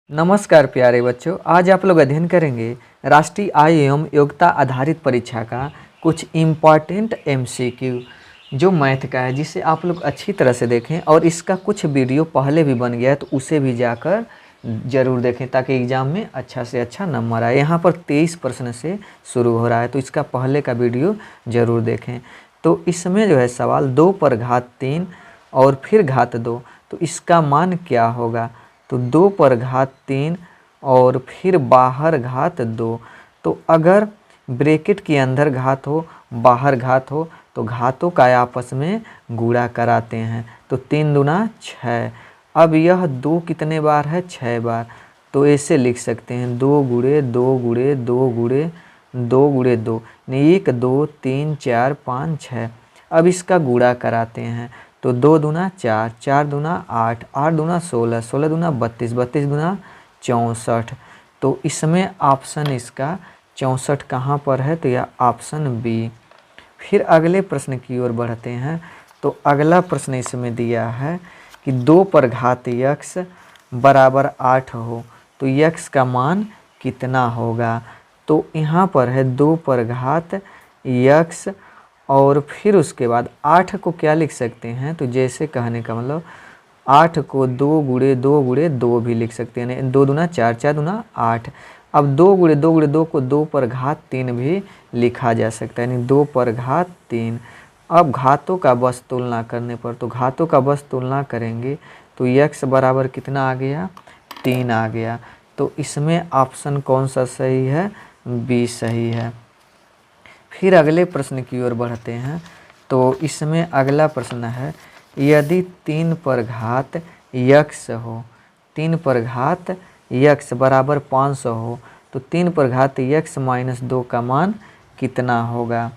नमस्कार प्यारे बच्चों, आज आप लोग अध्ययन करेंगे राष्ट्रीय आय एवं योग्यता आधारित परीक्षा का कुछ इम्पॉर्टेंट एमसीक्यू जो मैथ का है, जिसे आप लोग अच्छी तरह से देखें। और इसका कुछ वीडियो पहले भी बन गया है, तो उसे भी जाकर ज़रूर देखें ताकि एग्ज़ाम में अच्छा से अच्छा नंबर आए। यहाँ पर 23 प्रश्न से शुरू हो रहा है, तो इसका पहले का वीडियो ज़रूर देखें। तो इसमें जो है सवाल 2 पर घात 3 और फिर घात 2, तो इसका मान क्या होगा। तो 2 पर घात 3 और फिर बाहर घात 2। तो अगर ब्रैकेट के अंदर घात हो बाहर घात हो तो घातों का आपस में गुणा कराते हैं। तो 3 दूना 6। अब यह 2 कितने बार है, 6 बार। तो ऐसे लिख सकते हैं 2 गुणे 2 गुणे 2 गुणे 2 गुणे 2, 1 2 3 4 5 6। अब इसका गुणा कराते हैं। तो 2 दूना 4, 4 दूना 8, 8 दूना 16, 16 दूना 32, 32 दूना 64। तो इसमें ऑप्शन इसका 64 कहाँ पर है, तो यह ऑप्शन बी। फिर अगले प्रश्न की ओर बढ़ते हैं। तो अगला प्रश्न इसमें दिया है कि 2 पर घात यक्स बराबर 8 हो तो यक्स का मान कितना होगा। तो यहाँ पर है 2 पर घात यक्स और फिर उसके बाद 8 को क्या लिख सकते हैं, तो जैसे कहने का मतलब 8 को 2 गुणे 2 गुणे 2 भी लिख सकते हैं। 2 दूना 4, 4 दूना 8। अब 2 गुणे 2 गुणे 2 को 2 पर घात 3 भी लिखा जा सकता है, यानी 2 पर घात 3। अब घातों का बस तुलना करने पर, तो घातों का बस तुलना करेंगे तो यक्स बराबर कितना आ गया, 3 आ गया। तो इसमें ऑप्शन कौन सा सही है, बी सही है। फिर अगले प्रश्न की ओर बढ़ते हैं। तो इसमें अगला प्रश्न है, यदि 3 पर घात यक्स हो, 3 पर घात यक्स बराबर 500 हो तो 3 पर घात यक्स माइनस 2 का मान कितना होगा।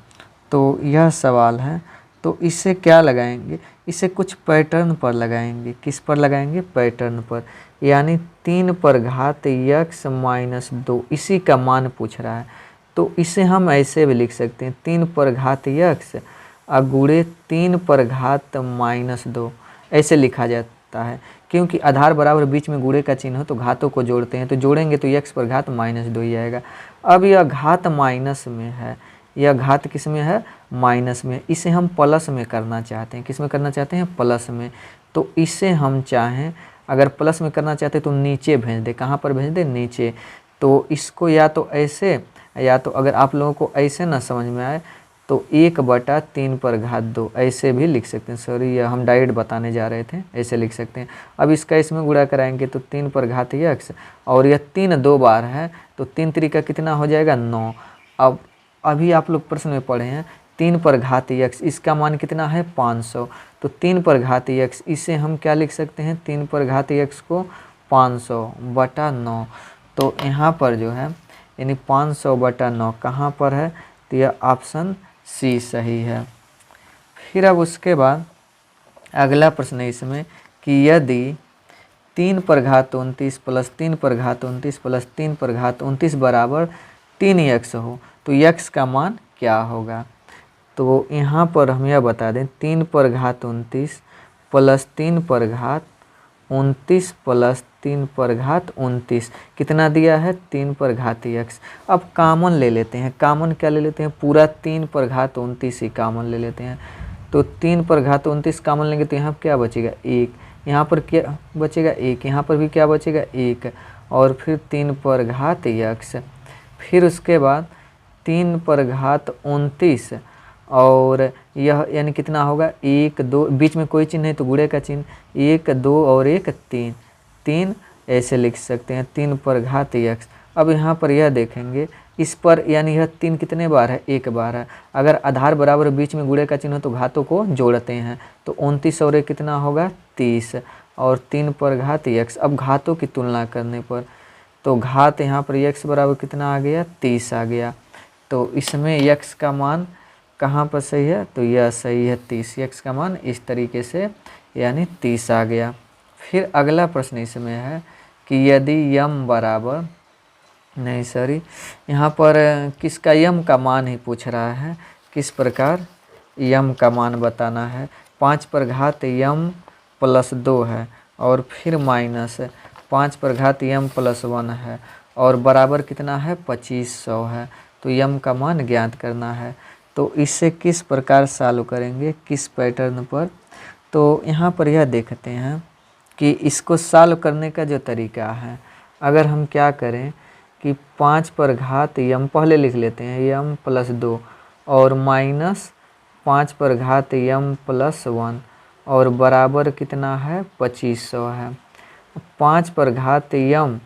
तो यह सवाल है। तो इसे क्या लगाएंगे, इसे कुछ पैटर्न पर लगाएंगे। किस पर लगाएंगे, पैटर्न पर। यानी 3 पर घात यक्स माइनस 2, इसी का मान पूछ रहा है। तो इसे हम ऐसे भी लिख सकते हैं 3 पर घात यक्स गुणे 3 पर घात माइनस 2, ऐसे लिखा जाता है। क्योंकि आधार बराबर बीच में गुणे का चिन्ह हो तो घातों को जोड़ते हैं, तो जोड़ेंगे तो यक्स पर घात माइनस 2 ही आएगा। अब यह घात माइनस में है, यह घात किस में है, माइनस में। इसे हम प्लस में करना चाहते हैं। किस में करना चाहते हैं, प्लस में। तो इसे हम चाहें अगर प्लस में करना चाहते तो नीचे भेज दे। कहाँ पर भेज दे, नीचे। तो इसको या तो ऐसे, या तो अगर आप लोगों को ऐसे ना समझ में आए तो 1/3 पर घात 2 ऐसे भी लिख सकते हैं। सॉरी, यह हम डायरेक्ट बताने जा रहे थे, ऐसे लिख सकते हैं। अब इसका इसमें गुणा कराएंगे तो 3 पर घात यक्स, और यह 3 2 बार है तो 3 3 कितना हो जाएगा, 9। अब अभी आप लोग प्रश्न में पढ़े हैं 3 पर घात यक्स, इसका मान कितना है, 500। तो 3 पर घात यक्स, इसे हम क्या लिख सकते हैं, 3 पर घात यक्स को 500/9। तो यहाँ पर जो है यानी 500/9 कहाँ पर है, तो यह ऑप्शन सी सही है। फिर अब उसके बाद अगला प्रश्न है इसमें कि यदि 3 पर घात 29 प्लस 3 पर घात 29 प्लस 3 पर घात 29 बराबर 3 यक्स हो तो यक्स का मान क्या होगा। तो यहाँ पर हम यह बता दें 3 पर घात 29 प्लस 3 पर घात 29 प्लस 3 पर घात 29 कितना दिया है, 3 पर घात यक्स। अब कामन ले लेते हैं। कामन क्या ले लेते हैं, पूरा 3 पर घात 29 ही कामन ले लेते हैं। तो 3 पर घात 29 कामन लेंगे तो यहाँ क्या बचेगा, 1। यहाँ पर क्या बचेगा, 1। यहाँ पर भी क्या बचेगा, 1। और फिर 3 पर घात यक्स। फिर उसके बाद 3 पर घात 29 और यह यानी कितना होगा, 1 2, बीच में कोई चिन्ह नहीं तो गुणे का चिन्ह, 1 2 और 1 3, 3 ऐसे लिख सकते हैं 3 पर घात यक्स। अब यहाँ पर यह देखेंगे इस पर, यानी यह 3 कितने बार है, 1 बार है। अगर आधार बराबर बीच में गुणे का चिन्ह हो तो घातों को जोड़ते हैं। तो 29 और 1 कितना होगा, 30 और 3 पर घात यक्स। अब घातों की तुलना करने पर तो घात यहाँ पर यक्स बराबर कितना आ गया, 30 आ गया। तो इसमें यक्स का मान कहाँ पर सही है, तो यह सही है 30। यक्स का मान इस तरीके से यानी 30 आ गया। फिर अगला प्रश्न इसमें है कि यदि यम बराबर, नहीं सॉरी, यहाँ पर किसका, यम का मान ही पूछ रहा है। किस प्रकार यम का मान बताना है। 5 पर घात यम प्लस 2 है और फिर माइनस 5 पर घात यम प्लस 1 है और बराबर कितना है 2500 है। तो यम का मान ज्ञात करना है। तो इससे किस प्रकार सॉल्व करेंगे, किस पैटर्न पर, तो यहाँ पर यह देखते हैं कि इसको सॉल्व करने का जो तरीका है, अगर हम क्या करें कि 5 पर घात यम पहले लिख लेते हैं यम प्लस 2 और माइनस 5 पर घात यम प्लस 1 और बराबर कितना है 2500 है। 5 पर घात यम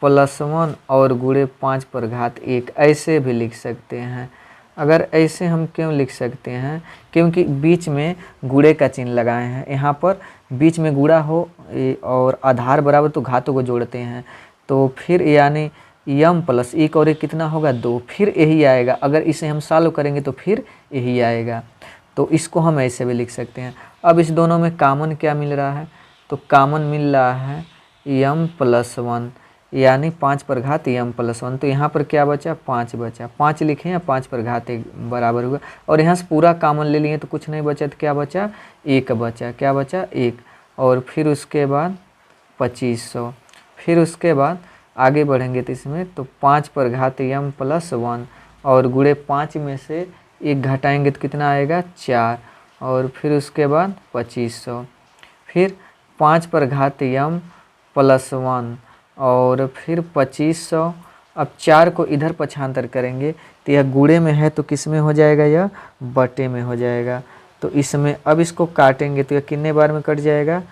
प्लस 1 और गुणे 5 पर घात 1 ऐसे भी लिख सकते हैं। अगर ऐसे हम क्यों लिख सकते हैं, क्योंकि बीच में गुणे का चिन्ह लगाए हैं। यहाँ पर बीच में गुणा हो और आधार बराबर तो घातों को जोड़ते हैं, तो फिर यानी यम प्लस 1 और 1 कितना होगा 2, फिर यही आएगा। अगर इसे हम सॉल्व करेंगे तो फिर यही आएगा। तो इसको हम ऐसे भी लिख सकते हैं। अब इस दोनों में कॉमन क्या मिल रहा है, तो कॉमन मिल रहा है यम प्लस 1 यानी 5 पर घात यम प्लस 1। तो यहाँ पर क्या बचा 5 बचा, 5 लिखे या 5 पर घात 1 बराबर हुआ। और यहाँ से पूरा कॉमन ले लिए तो कुछ नहीं बचा, तो क्या बचा 1 बचा, क्या बचा 1। और फिर उसके बाद 2500। फिर उसके बाद आगे बढ़ेंगे तो इसमें तो 5 पर घात यम प्लस 1 और गुणे 5 में से 1 घटाएंगे तो कितना आएगा 4 और फिर उसके बाद 2500। फिर 5 पर घात यम प्लस 1 और फिर 2500। अब 4 को इधर पक्षांतर करेंगे तो यह गुणे में है तो किस में हो जाएगा, यह बटे में हो जाएगा। तो इसमें अब इसको काटेंगे तो यह कितने बार में कट जाएगा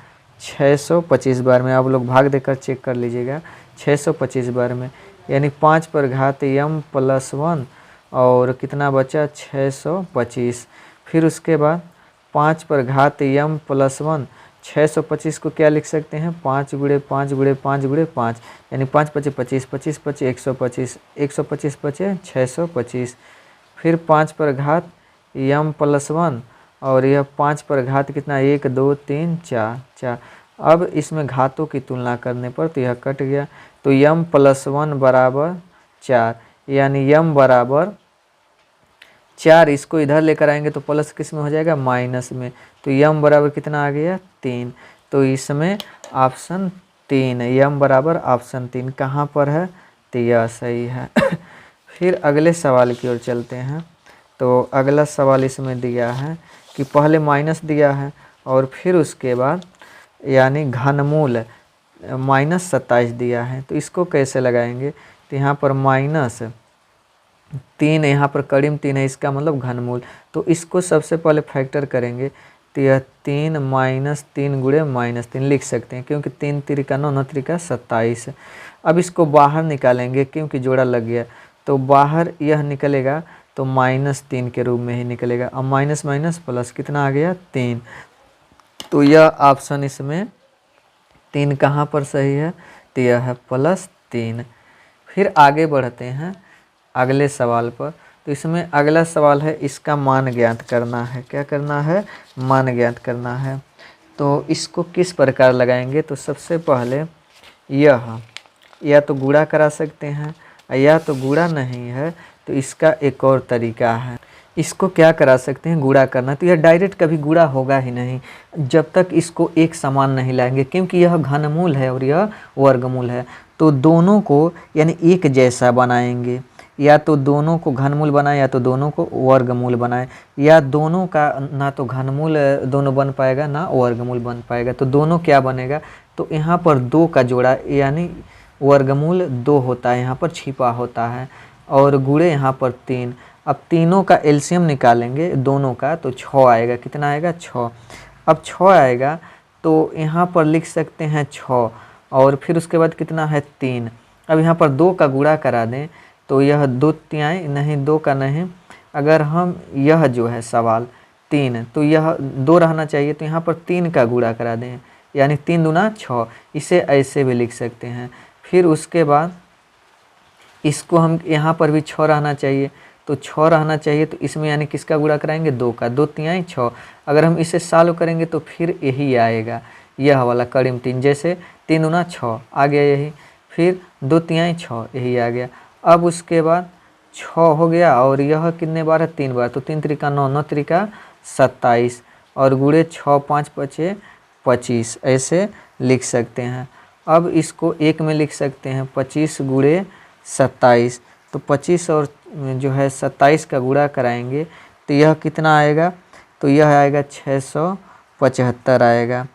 625 बार में। आप लोग भाग देकर चेक कर लीजिएगा 625 बार में, यानी 5 पर घात यम प्लस 1 और कितना बचा 625। फिर उसके बाद 5 पर घात यम प्लस 1 625 को क्या लिख सकते हैं 5 गुणे 5 गुणे 5 गुणे 5 यानी 5 पचे 25, 25 पचे 125, 125 पचे 625। फिर 5 पर घात यम प्लस 1 और यह 5 पर घात कितना 1 2 3 4 4। अब इसमें घातों की तुलना करने पर तो यह कट गया। तो यम प्लस 1 बराबर 4 यानी यम बराबर 4। इसको इधर लेकर आएंगे तो प्लस किस में हो जाएगा माइनस में। तो यम बराबर कितना आ गया 3। तो इसमें ऑप्शन 3 यम बराबर ऑप्शन 3 कहाँ पर है, तो यह सही है। फिर अगले सवाल की ओर चलते हैं। तो अगला सवाल इसमें दिया है कि पहले माइनस दिया है और फिर उसके बाद यानी घनमूल -27 दिया है। तो इसको कैसे लगाएंगे, तो यहाँ पर -3 यहाँ पर करीम 3 है, इसका मतलब घनमूल। तो इसको सबसे पहले फैक्टर करेंगे तो यह 3 -3 गुणे -3 लिख सकते हैं, क्योंकि 3 त्रिका 9 9 त्रिका 27। अब इसको बाहर निकालेंगे क्योंकि जोड़ा लग गया, तो बाहर यह निकलेगा तो -3 के रूप में ही निकलेगा। अब माइनस माइनस प्लस कितना आ गया 3। तो यह ऑप्शन इसमें 3 कहाँ पर सही है, तो यह है +3। फिर आगे बढ़ते हैं अगले सवाल पर। तो इसमें अगला सवाल है इसका मान ज्ञात करना है। क्या करना है, मान ज्ञात करना है। तो इसको किस प्रकार लगाएंगे, तो सबसे पहले यह या तो गुणा करा सकते हैं या तो गुणा नहीं है तो इसका एक और तरीका है, इसको क्या करा सकते हैं गुणा करना। तो यह डायरेक्ट कभी गुणा होगा ही नहीं जब तक इसको एक समान नहीं लाएंगे, क्योंकि यह घनमूल है और यह वर्गमूल है। तो दोनों को यानी एक जैसा बनाएंगे, या तो दोनों को घनमूल बनाए या तो दोनों को वर्गमूल बनाए, या दोनों का ना तो घनमूल दोनों बन पाएगा ना वर्गमूल बन पाएगा। तो दोनों क्या बनेगा, तो यहाँ पर 2 का जोड़ा यानी वर्गमूल 2 होता है, यहाँ पर छिपा होता है और गुणे यहाँ पर 3। अब तीनों का एलसीएम निकालेंगे दोनों का तो 6 आएगा। कितना आएगा 6। अब 6 आएगा तो यहाँ पर लिख सकते हैं 6 और फिर उसके बाद कितना है 3। अब यहाँ पर 2 का गुणा करा दें तो यह 2 तिहाई नहीं 2 का नहीं, अगर हम यह जो है सवाल 3 तो यह 2 रहना चाहिए, तो यहाँ पर 3 का गुणा करा दें यानी 3 दूना 6। इसे ऐसे भी लिख सकते हैं। फिर उसके बाद इसको हम यहाँ पर भी 6 रहना चाहिए, तो 6 रहना चाहिए, तो इसमें यानी किसका गुणा कराएंगे 2 का, 2 तिहाई 6। अगर हम इसे सॉल्व करेंगे तो फिर यही आएगा, यह वाला करीम 3, जैसे 3 दूना 6 आ गया यही, फिर 2 तिहाई 6 यही आ गया। अब उसके बाद 6 हो गया और यह कितने बार है 3 बार, तो 3 त्रिका 9 9 त्रिका 27 और गुणे 6 5 पचे 25 ऐसे लिख सकते हैं। अब इसको एक में लिख सकते हैं 25 गुणे 27। तो 25 और जो है 27 का गुणा कराएंगे तो यह कितना आएगा, तो यह आएगा 675 आएगा।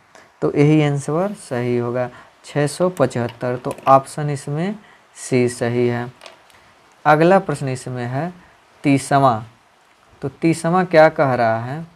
तो यही आंसर सही होगा 675। तो ऑप्शन इसमें सी सही है। अगला प्रश्न इसमें है 30वां। तो 30वां क्या कह रहा है,